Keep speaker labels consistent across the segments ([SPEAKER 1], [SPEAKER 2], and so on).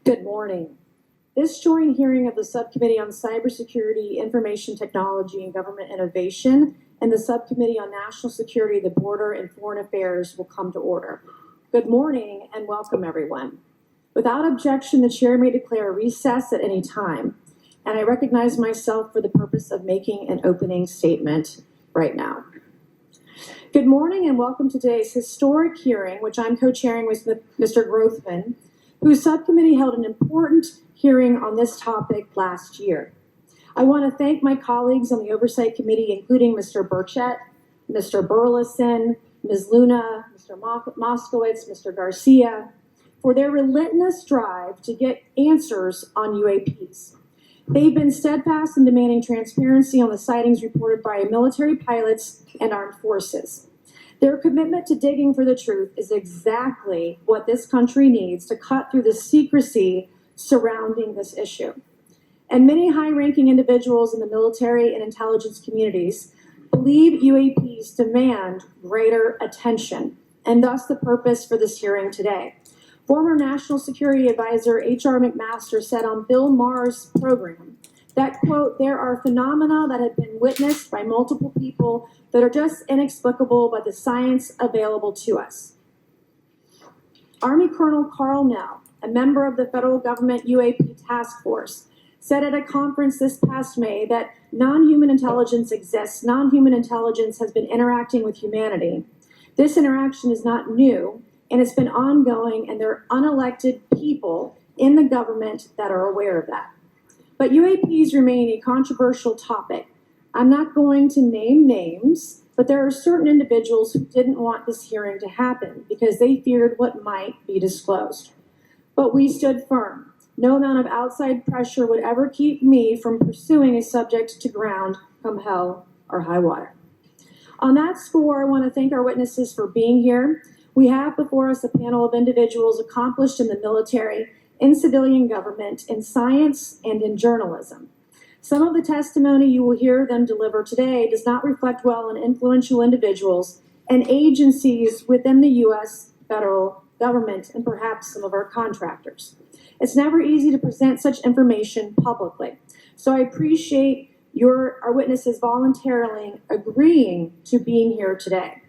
[SPEAKER 1] Good morning. This joint hearing of the Subcommittee on Cybersecurity, Information Technology, and Government Innovation and the Subcommittee on National Security, the Border, and Foreign Affairs will come to order. Good morning and welcome, everyone. Without objection, the chair may declare a recess at any time, and I recognize myself for the purpose of making an opening statement right now. Good morning and welcome to today's historic hearing, which I'm co-chairing with Mr. Grothman, whose subcommittee held an important hearing on this topic last year. I want to thank my colleagues on the Oversight Committee, including Mr. Burchett, Mr. Burleson, Ms. Luna, Mr. Moskowitz, Mr. Garcia, for their relentless drive to get answers on UAPs. They've been steadfast in demanding transparency on the sightings reported by military pilots and armed forces. Their commitment to digging for the truth is exactly what this country needs to cut through the secrecy surrounding this issue. And many high-ranking individuals in the military and intelligence communities believe UAPs demand greater attention, and thus the purpose for this hearing today. Former National Security Advisor H.R. McMaster said on Bill Maher's program that, quote, "there are phenomena that have been witnessed by multiple people that are just inexplicable by the science available to us." Army Colonel Carl Nell, a member of the federal government UAP task force, said at a conference this past May that non-human intelligence exists. Non-human intelligence has been interacting with humanity. This interaction is not new, and it's been ongoing, and there are unelected people in the government that are aware of that. But UAPs remain a controversial topic. I'm not going to name names, but there are certain individuals who didn't want this hearing to happen because they feared what might be disclosed. But we stood firm. No amount of outside pressure would ever keep me from pursuing a subject to ground come hell or high water. On that score, I want to thank our witnesses for being here. We have before us a panel of individuals accomplished in the military, in civilian government, in science, and in journalism. Some of the testimony you will hear them deliver today does not reflect well on influential individuals and agencies within the U.S. federal government and perhaps some of our contractors. It's never easy to present such information publicly. So I appreciate our witnesses voluntarily agreeing to being here today.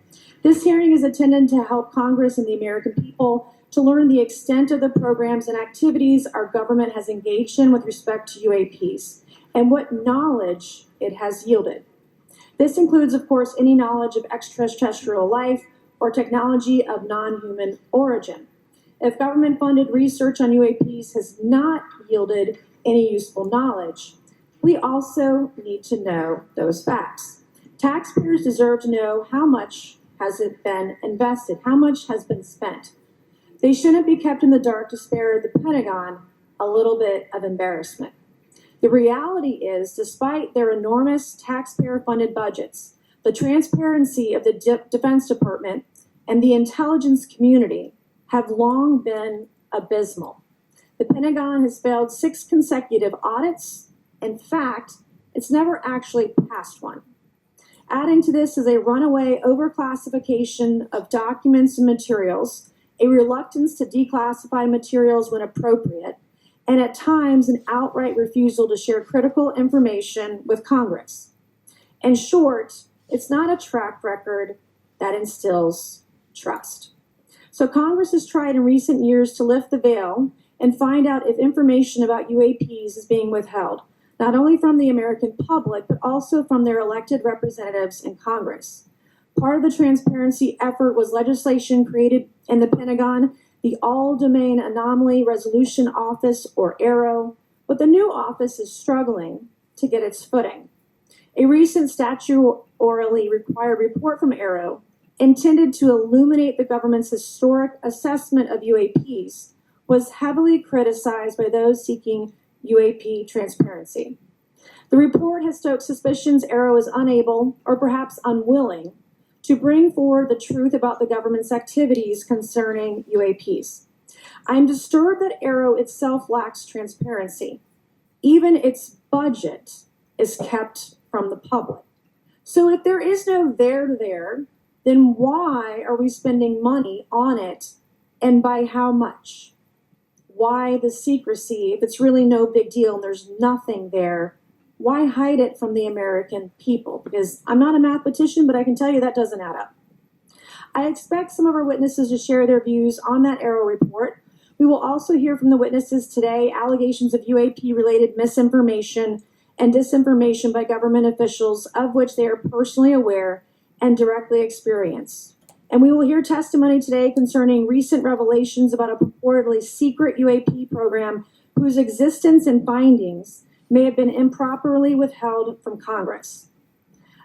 [SPEAKER 1] This hearing is intended to help Congress and the American people to learn the extent of the programs and activities our government has engaged in with respect to UAPs and what knowledge it has yielded. This includes, of course, any knowledge of extraterrestrial life or technology of non-human origin. If government-funded research on UAPs has not yielded any useful knowledge, we also need to know those facts. Taxpayers deserve to know how much has it been invested, how much has been spent. They shouldn't be kept in the dark to spare the Pentagon a little bit of embarrassment. The reality is, despite their enormous taxpayer-funded budgets, the transparency of the Defense Department and the intelligence community have long been abysmal. The Pentagon has failed 6 consecutive audits. In fact, it's never actually passed one. Adding to this is a runaway overclassification of documents and materials, a reluctance to declassify materials when appropriate, and at times an outright refusal to share critical information with Congress. In short, it's not a track record that instills trust. So Congress has tried in recent years to lift the veil and find out if information about UAPs is being withheld, not only from the American public, but also from their elected representatives in Congress. Part of the transparency effort was legislation created in the Pentagon, the All-domain Anomaly Resolution Office, or AARO, but the new office is struggling to get its footing. A recent statutorily required report from AARO, intended to illuminate the government's historic assessment of UAPs, was heavily criticized by those seeking UAP transparency. The report has stoked suspicions AARO is unable, or perhaps unwilling, to bring forward the truth about the government's activities concerning UAPs. I'm disturbed that AARO itself lacks transparency. Even its budget is kept from the public. So if there is no there, then why are we spending money on it, and by how much? why the secrecy? If it's really no big deal and there's nothing there, why hide it from the American people? Because I'm not a mathematician, but I can tell you that doesn't add up. I expect some of our witnesses to share their views on that AARO report. We will also hear from the witnesses today allegations of UAP-related misinformation and disinformation by government officials of which they are personally aware and directly experienced. And we will hear testimony today concerning recent revelations about a purportedly secret UAP program whose existence and findings may have been improperly withheld from Congress.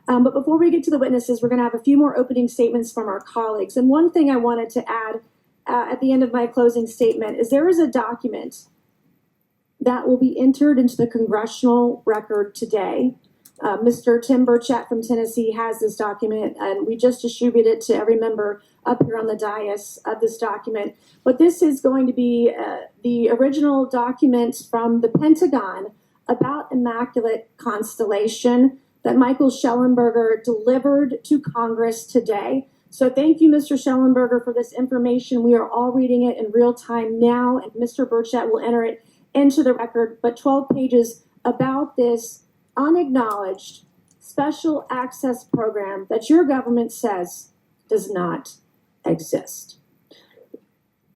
[SPEAKER 1] But before we get to the witnesses, we're going to have a few more opening statements from our colleagues. And one thing I wanted to add at the end of my closing statement is there is a document that will be entered into the congressional record today. Mr. Tim Burchett from Tennessee has this document, and we just distributed it to every member up here on the dais of this document. But this is going to be the original document from the Pentagon about Immaculate Constellation that Michael Schellenberger delivered to Congress today. So thank you, Mr. Schellenberger, for this information. We are all reading it in real time now, and Mr. Burchett will enter it into the record. But 12 pages about this unacknowledged special access program that your government says does not exist.